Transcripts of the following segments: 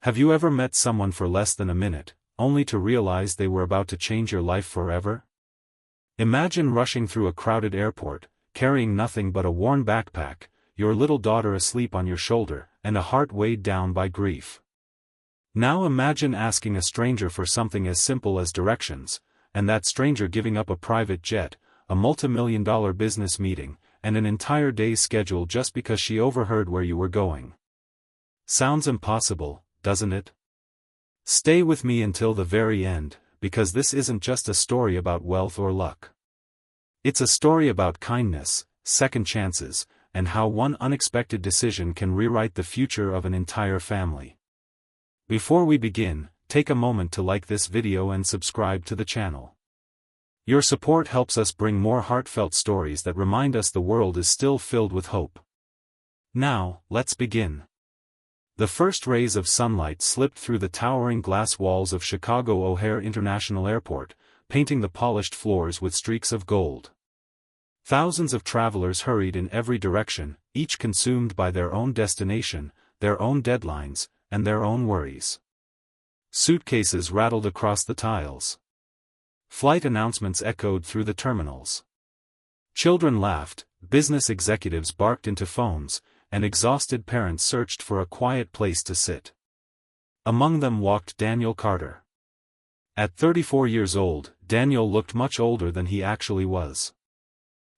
Have you ever met someone for less than a minute, only to realize they were about to change your life forever? Imagine rushing through a crowded airport, carrying nothing but a worn backpack, your little daughter asleep on your shoulder, and a heart weighed down by grief. Now imagine asking a stranger for something as simple as directions, and that stranger giving up a private jet, a multi-million-dollar business meeting, and an entire day's schedule just because she overheard where you were going. Sounds impossible, doesn't it? Stay with me until the very end, because this isn't just a story about wealth or luck. It's a story about kindness, second chances, and how one unexpected decision can rewrite the future of an entire family. Before we begin, take a moment to like this video and subscribe to the channel. Your support helps us bring more heartfelt stories that remind us the world is still filled with hope. Now, let's begin. The first rays of sunlight slipped through the towering glass walls of Chicago O'Hare International Airport, painting the polished floors with streaks of gold. Thousands of travelers hurried in every direction, each consumed by their own destination, their own deadlines, and their own worries. Suitcases rattled across the tiles. Flight announcements echoed through the terminals. Children laughed, business executives barked into phones, and exhausted parents searched for a quiet place to sit. Among them walked Daniel Carter. At 34 years old, Daniel looked much older than he actually was.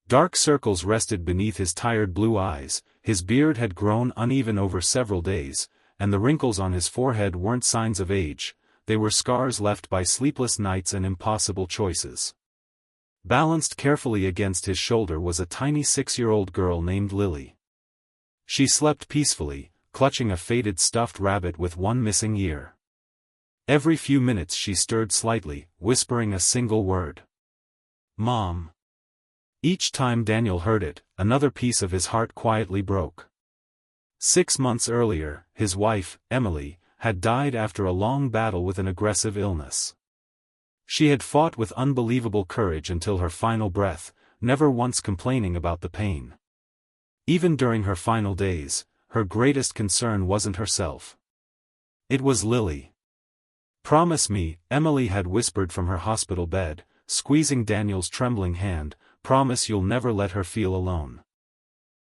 Dark circles rested beneath his tired blue eyes, his beard had grown uneven over several days, and the wrinkles on his forehead weren't signs of age, they were scars left by sleepless nights and impossible choices. Balanced carefully against his shoulder was a tiny 6-year-old girl named Lily. She slept peacefully, clutching a faded stuffed rabbit with one missing ear. Every few minutes she stirred slightly, whispering a single word. "Mom." Each time Daniel heard it, another piece of his heart quietly broke. 6 months earlier, his wife, Emily, had died after a long battle with an aggressive illness. She had fought with unbelievable courage until her final breath, never once complaining about the pain. Even during her final days, her greatest concern wasn't herself. It was Lily. "Promise me," Emily had whispered from her hospital bed, squeezing Daniel's trembling hand, "promise you'll never let her feel alone."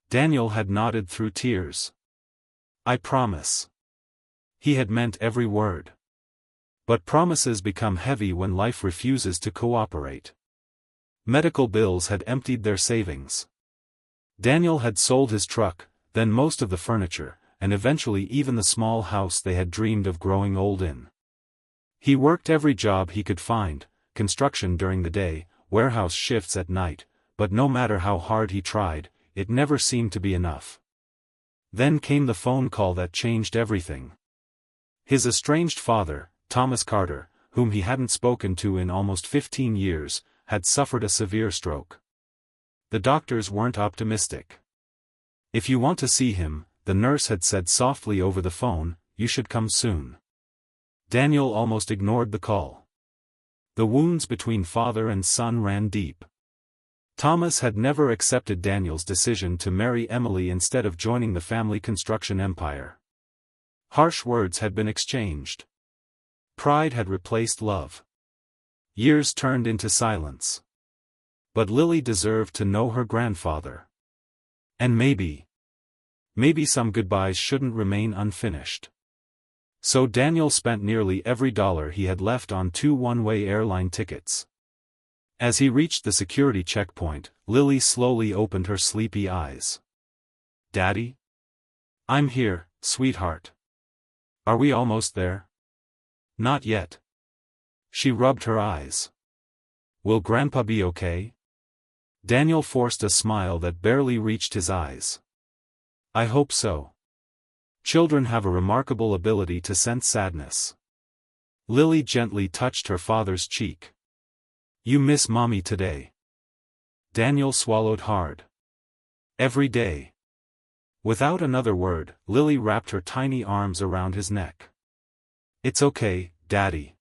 Daniel had nodded through tears. "I promise." He had meant every word. But promises become heavy when life refuses to cooperate. Medical bills had emptied their savings. Daniel had sold his truck, then most of the furniture, and eventually even the small house they had dreamed of growing old in. He worked every job he could find, construction during the day, warehouse shifts at night, but no matter how hard he tried, it never seemed to be enough. Then came the phone call that changed everything. His estranged father, Thomas Carter, whom he hadn't spoken to in almost 15 years, had suffered a severe stroke. The doctors weren't optimistic. "If you want to see him," the nurse had said softly over the phone, "you should come soon." Daniel almost ignored the call. The wounds between father and son ran deep. Thomas had never accepted Daniel's decision to marry Emily instead of joining the family construction empire. Harsh words had been exchanged. Pride had replaced love. Years turned into silence. But Lily deserved to know her grandfather. And maybe some goodbyes shouldn't remain unfinished. So Daniel spent nearly every dollar he had left on 2 one-way airline tickets. As he reached the security checkpoint, Lily slowly opened her sleepy eyes. "Daddy? I'm here, sweetheart. Are we almost there?" "Not yet." She rubbed her eyes. "Will Grandpa be okay?" Daniel forced a smile that barely reached his eyes. "I hope so. Children have a remarkable ability to sense sadness." Lily gently touched her father's cheek. "You miss Mommy today." Daniel swallowed hard. "Every day." Without another word, Lily wrapped her tiny arms around his neck. "It's okay, Daddy.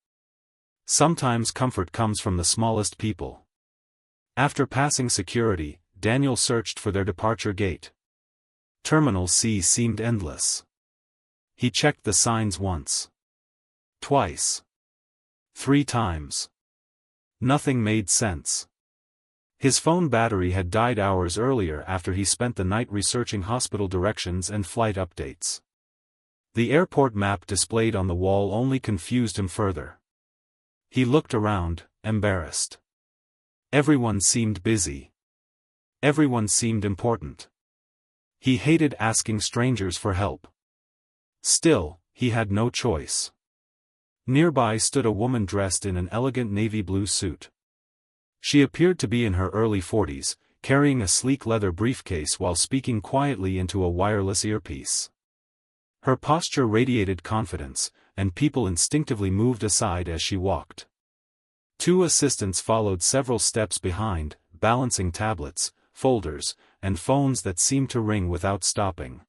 Sometimes comfort comes from the smallest people." After passing security, Daniel searched for their departure gate. Terminal C seemed endless. He checked the signs once. Twice. 3 times. Nothing made sense. His phone battery had died hours earlier after he spent the night researching hospital directions and flight updates. The airport map displayed on the wall only confused him further. He looked around, embarrassed. Everyone seemed busy. Everyone seemed important. He hated asking strangers for help. Still, he had no choice. Nearby stood a woman dressed in an elegant navy blue suit. She appeared to be in her early 40s, carrying a sleek leather briefcase while speaking quietly into a wireless earpiece. Her posture radiated confidence, and people instinctively moved aside as she walked. 2 assistants followed several steps behind, balancing tablets, folders, and phones that seemed to ring without stopping.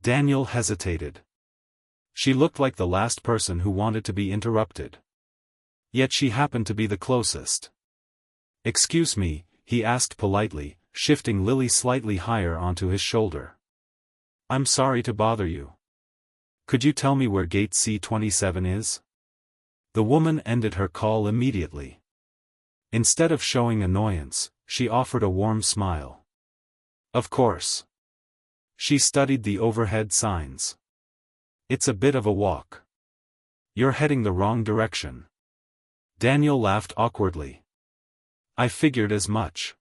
Daniel hesitated. She looked like the last person who wanted to be interrupted. Yet she happened to be the closest. "Excuse me," he asked politely, shifting Lily slightly higher onto his shoulder. "I'm sorry to bother you. Could you tell me where gate C27 is?" The woman ended her call immediately. Instead of showing annoyance, she offered a warm smile. "Of course." She studied the overhead signs. "It's a bit of a walk. You're heading the wrong direction." Daniel laughed awkwardly. "I figured as much."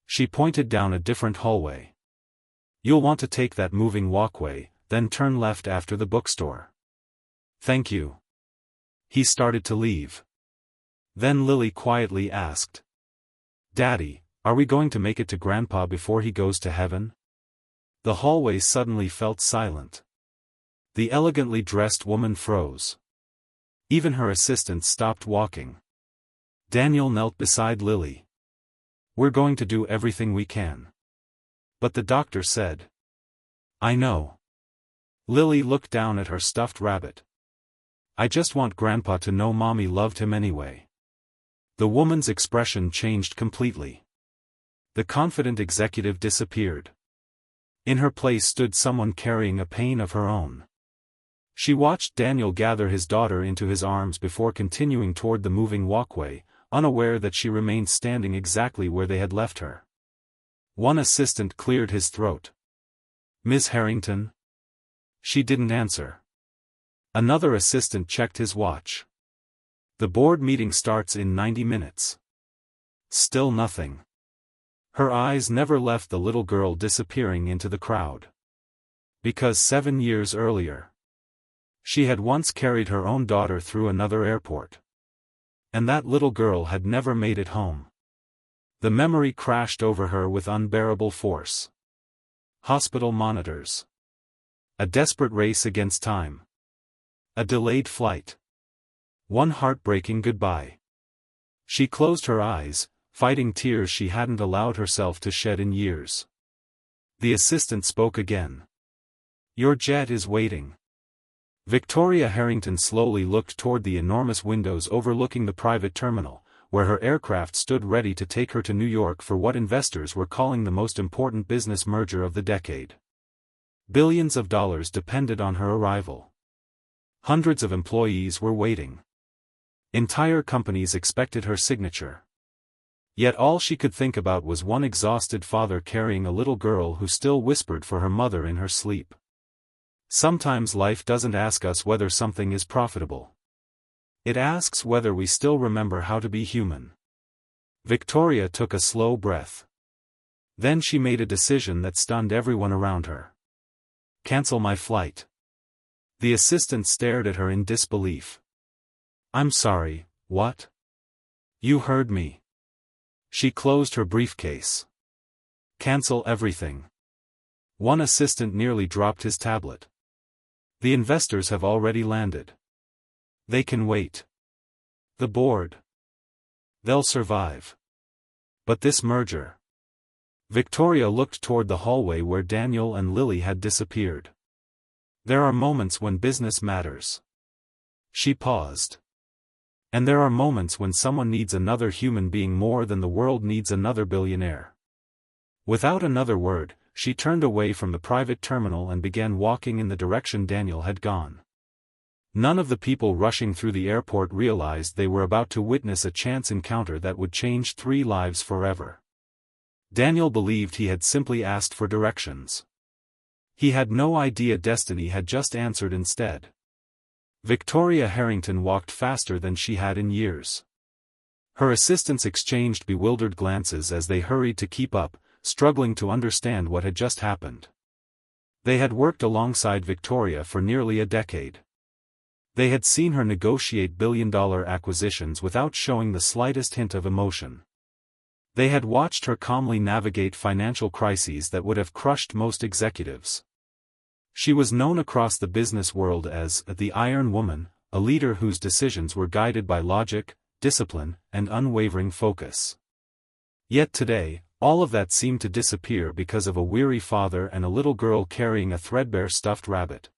She pointed down a different hallway. "You'll want to take that moving walkway, then turn left after the bookstore." "Thank you." He started to leave. Then Lily quietly asked, "Daddy, are we going to make it to Grandpa before he goes to heaven?" The hallway suddenly felt silent. The elegantly dressed woman froze. Even her assistants stopped walking. Daniel knelt beside Lily. "We're going to do everything we can." "But the doctor said." "I know." Lily looked down at her stuffed rabbit. "I just want Grandpa to know Mommy loved him anyway." The woman's expression changed completely. The confident executive disappeared. In her place stood someone carrying a pain of her own. She watched Daniel gather his daughter into his arms before continuing toward the moving walkway, unaware that she remained standing exactly where they had left her. One assistant cleared his throat. "Miss Harrington?" She didn't answer. Another assistant checked his watch. "The board meeting starts in 90 minutes. Still nothing. Her eyes never left the little girl disappearing into the crowd. Because 7 years earlier, she had once carried her own daughter through another airport. And that little girl had never made it home. The memory crashed over her with unbearable force. Hospital monitors. A desperate race against time. A delayed flight. One heartbreaking goodbye. She closed her eyes, fighting tears she hadn't allowed herself to shed in years. The assistant spoke again. "Your jet is waiting." Victoria Harrington slowly looked toward the enormous windows overlooking the private terminal, where her aircraft stood ready to take her to New York for what investors were calling the most important business merger of the decade. Billions of dollars depended on her arrival. Hundreds of employees were waiting. Entire companies expected her signature. Yet all she could think about was one exhausted father carrying a little girl who still whispered for her mother in her sleep. Sometimes life doesn't ask us whether something is profitable. It asks whether we still remember how to be human. Victoria took a slow breath. Then she made a decision that stunned everyone around her. "Cancel my flight." The assistant stared at her in disbelief. "I'm sorry, what?" "You heard me." She closed her briefcase. "Cancel everything." One assistant nearly dropped his tablet. "The investors have already landed. They can wait. The board. They'll survive. But this merger." Victoria looked toward the hallway where Daniel and Lily had disappeared. "There are moments when business matters." She paused. "And there are moments when someone needs another human being more than the world needs another billionaire." Without another word, she turned away from the private terminal and began walking in the direction Daniel had gone. None of the people rushing through the airport realized they were about to witness a chance encounter that would change 3 lives forever. Daniel believed he had simply asked for directions. He had no idea destiny had just answered instead. Victoria Harrington walked faster than she had in years. Her assistants exchanged bewildered glances as they hurried to keep up, struggling to understand what had just happened. They had worked alongside Victoria for nearly a decade. They had seen her negotiate billion-dollar acquisitions without showing the slightest hint of emotion. They had watched her calmly navigate financial crises that would have crushed most executives. She was known across the business world as the Iron Woman, a leader whose decisions were guided by logic, discipline, and unwavering focus. Yet today, all of that seemed to disappear because of a weary father and a little girl carrying a threadbare stuffed rabbit.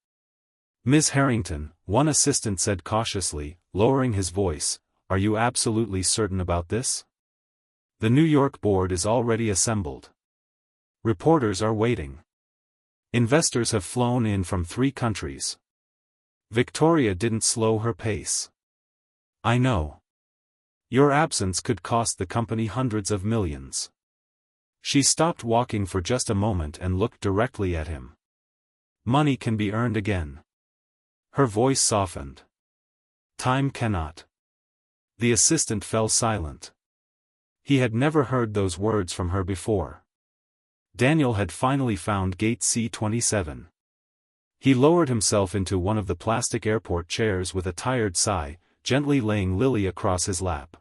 "Ms. Harrington," one assistant said cautiously, lowering his voice, "are you absolutely certain about this? The New York board is already assembled. Reporters are waiting. Investors have flown in from 3 countries." Victoria didn't slow her pace. "I know. Your absence could cost the company hundreds of millions." She stopped walking for just a moment and looked directly at him. "Money can be earned again." Her voice softened. "Time cannot." The assistant fell silent. He had never heard those words from her before. Daniel had finally found gate C-27. He lowered himself into one of the plastic airport chairs with a tired sigh, gently laying Lily across his lap.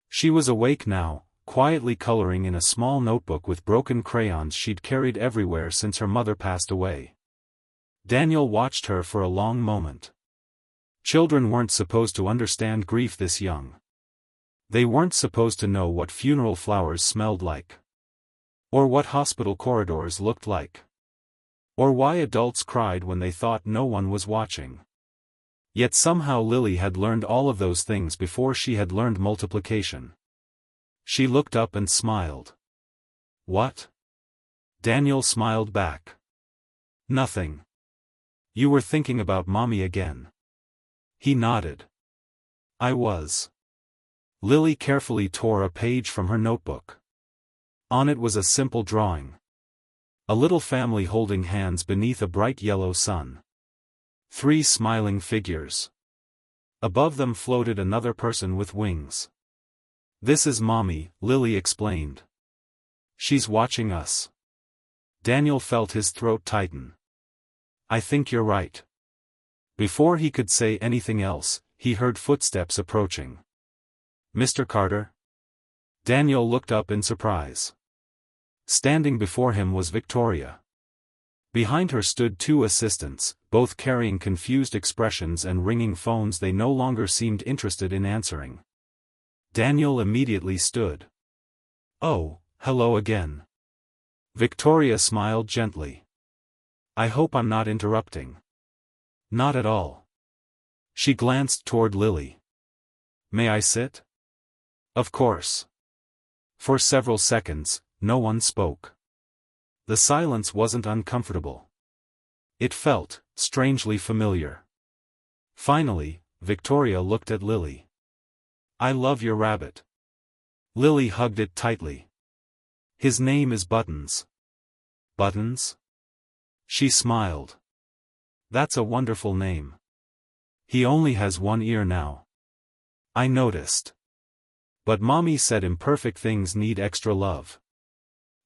She was awake now, quietly coloring in a small notebook with broken crayons she'd carried everywhere since her mother passed away. Daniel watched her for a long moment. Children weren't supposed to understand grief this young. They weren't supposed to know what funeral flowers smelled like. Or what hospital corridors looked like. Or why adults cried when they thought no one was watching. Yet somehow Lily had learned all of those things before she had learned multiplication. She looked up and smiled. "What?" Daniel smiled back. "Nothing. You were thinking about Mommy again." He nodded. "I was." Lily carefully tore a page from her notebook. On it was a simple drawing. A little family holding hands beneath a bright yellow sun. 3 smiling figures. Above them floated another person with wings. "This is Mommy," Lily explained. "She's watching us." Daniel felt his throat tighten. "I think you're right." Before he could say anything else, he heard footsteps approaching. "Mr. Carter?" Daniel looked up in surprise. Standing before him was Victoria. Behind her stood 2 assistants, both carrying confused expressions and ringing phones they no longer seemed interested in answering. Daniel immediately stood. "Oh, hello again." Victoria smiled gently. "I hope I'm not interrupting." "Not at all." She glanced toward Lily. "May I sit?" "Of course." For several seconds, no one spoke. The silence wasn't uncomfortable. It felt strangely familiar. Finally, Victoria looked at Lily. "I love your rabbit." Lily hugged it tightly. "His name is Buttons." "Buttons?" She smiled. "That's a wonderful name. He only has 1 ear now." "I noticed. But Mommy said imperfect things need extra love."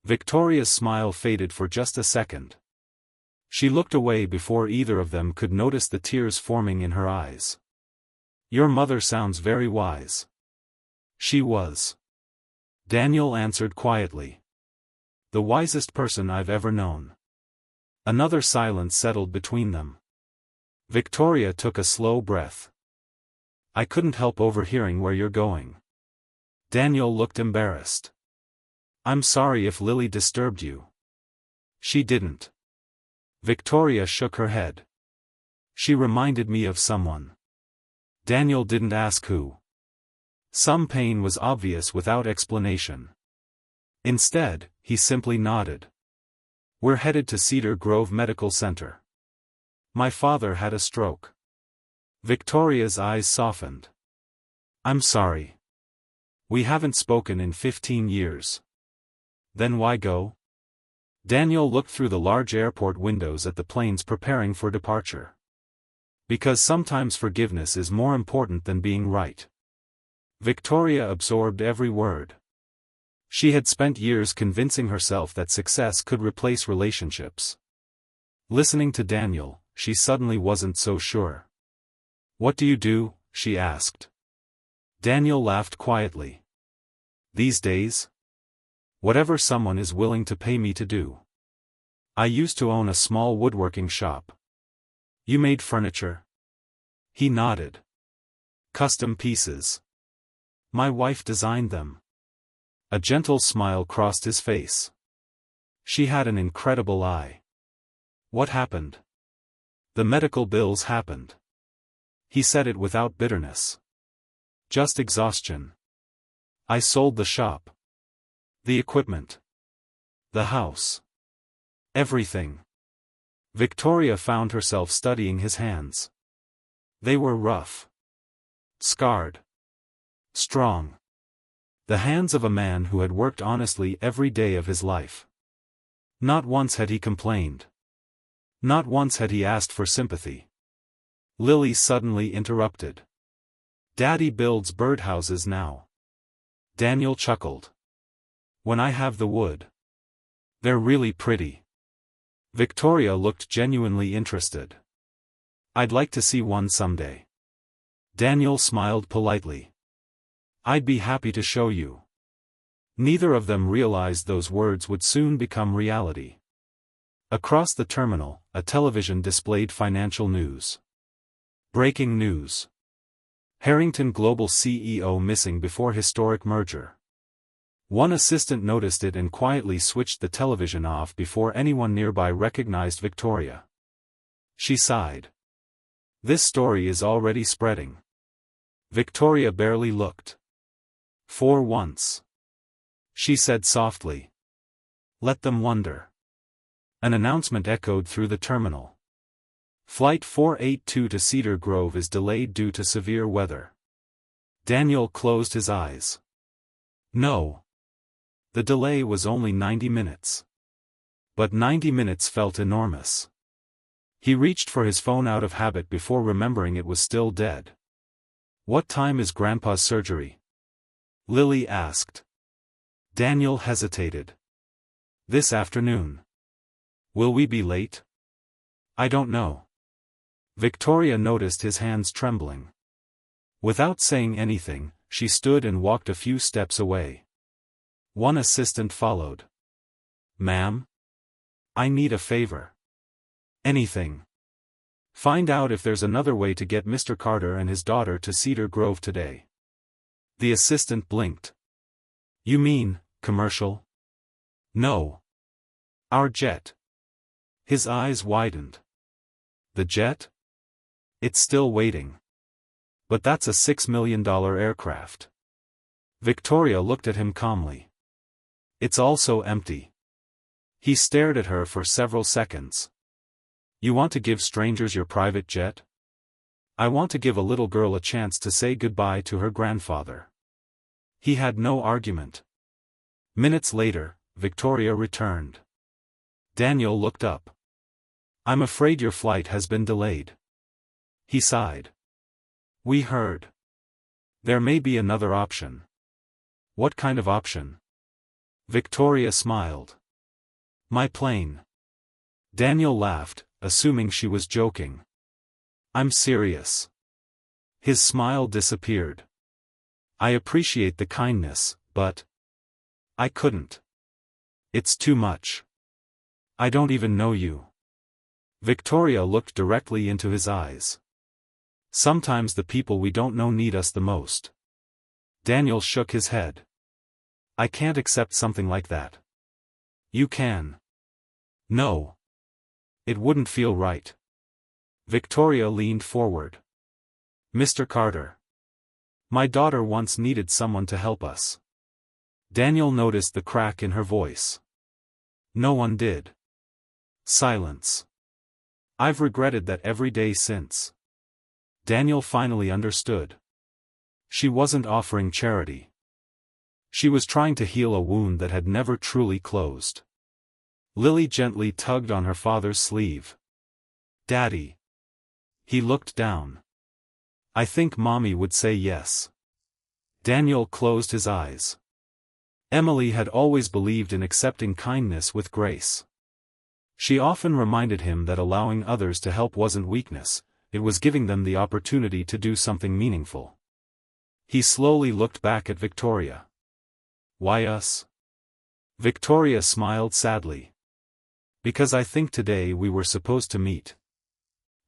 Victoria's smile faded for just a second. She looked away before either of them could notice the tears forming in her eyes. "Your mother sounds very wise." "She was." Daniel answered quietly. "The wisest person I've ever known." Another silence settled between them. Victoria took a slow breath. "I couldn't help overhearing where you're going." Daniel looked embarrassed. "I'm sorry if Lily disturbed you." "She didn't." Victoria shook her head. "She reminded me of someone." Daniel didn't ask who. Some pain was obvious without explanation. Instead, he simply nodded. We're headed to Cedar Grove Medical Center. My father had a stroke. Victoria's eyes softened. I'm sorry. We haven't spoken in 15 years. Then why go? Daniel looked through the large airport windows at the planes preparing for departure. Because sometimes forgiveness is more important than being right. Victoria absorbed every word. She had spent years convincing herself that success could replace relationships. Listening to Daniel, she suddenly wasn't so sure. What do you do? She asked. Daniel laughed quietly. These days? Whatever someone is willing to pay me to do. I used to own a small woodworking shop. You made furniture? He nodded. Custom pieces. My wife designed them. A gentle smile crossed his face. She had an incredible eye. What happened? The medical bills happened. He said it without bitterness. Just exhaustion. I sold the shop. The equipment. The house. Everything. Victoria found herself studying his hands. They were rough. Scarred. Strong. The hands of a man who had worked honestly every day of his life. Not once had he complained. Not once had he asked for sympathy. Lily suddenly interrupted. Daddy builds birdhouses now. Daniel chuckled. When I have the wood. They're really pretty. Victoria looked genuinely interested. I'd like to see one someday. Daniel smiled politely. I'd be happy to show you. Neither of them realized those words would soon become reality. Across the terminal, a television displayed financial news. Breaking news. Harrington Global CEO missing before historic merger. One assistant noticed it and quietly switched the television off before anyone nearby recognized Victoria. She sighed. This story is already spreading. Victoria barely looked. For once. She said softly. Let them wonder. An announcement echoed through the terminal. Flight 482 to Cedar Grove is delayed due to severe weather. Daniel closed his eyes. No. The delay was only 90 minutes. But 90 minutes felt enormous. He reached for his phone out of habit before remembering it was still dead. What time is Grandpa's surgery? Lily asked. Daniel hesitated. This afternoon. Will we be late? I don't know. Victoria noticed his hands trembling. Without saying anything, she stood and walked a few steps away. One assistant followed. Ma'am? I need a favor. Anything. Find out if there's another way to get Mr. Carter and his daughter to Cedar Grove today. The assistant blinked. You mean, commercial? No. Our jet. His eyes widened. The jet? It's still waiting. But that's a $6 million aircraft. Victoria looked at him calmly. It's also empty. He stared at her for several seconds. You want to give strangers your private jet? I want to give a little girl a chance to say goodbye to her grandfather. He had no argument. Minutes later, Victoria returned. Daniel looked up. I'm afraid your flight has been delayed. He sighed. We heard. There may be another option. What kind of option? Victoria smiled. My plane. Daniel laughed, assuming she was joking. I'm serious. His smile disappeared. I appreciate the kindness, but I couldn't. It's too much. I don't even know you. Victoria looked directly into his eyes. Sometimes the people we don't know need us the most. Daniel shook his head. I can't accept something like that. You can. No. It wouldn't feel right. Victoria leaned forward. Mr. Carter. My daughter once needed someone to help us. Daniel noticed the crack in her voice. No one did. Silence. I've regretted that every day since. Daniel finally understood. She wasn't offering charity. She was trying to heal a wound that had never truly closed. Lily gently tugged on her father's sleeve. "Daddy." He looked down. "I think Mommy would say yes." Daniel closed his eyes. Emily had always believed in accepting kindness with grace. She often reminded him that allowing others to help wasn't weakness, it was giving them the opportunity to do something meaningful. He slowly looked back at Victoria. "Why us?" Victoria smiled sadly. "Because I think today we were supposed to meet."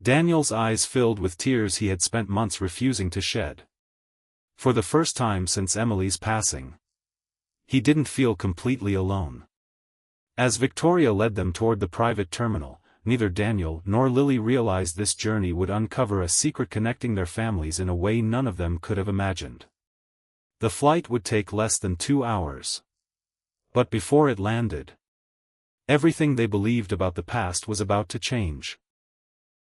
Daniel's eyes filled with tears he had spent months refusing to shed. For the first time since Emily's passing, he didn't feel completely alone. As Victoria led them toward the private terminal, neither Daniel nor Lily realized this journey would uncover a secret connecting their families in a way none of them could have imagined. The flight would take less than 2 hours. But before it landed, everything they believed about the past was about to change.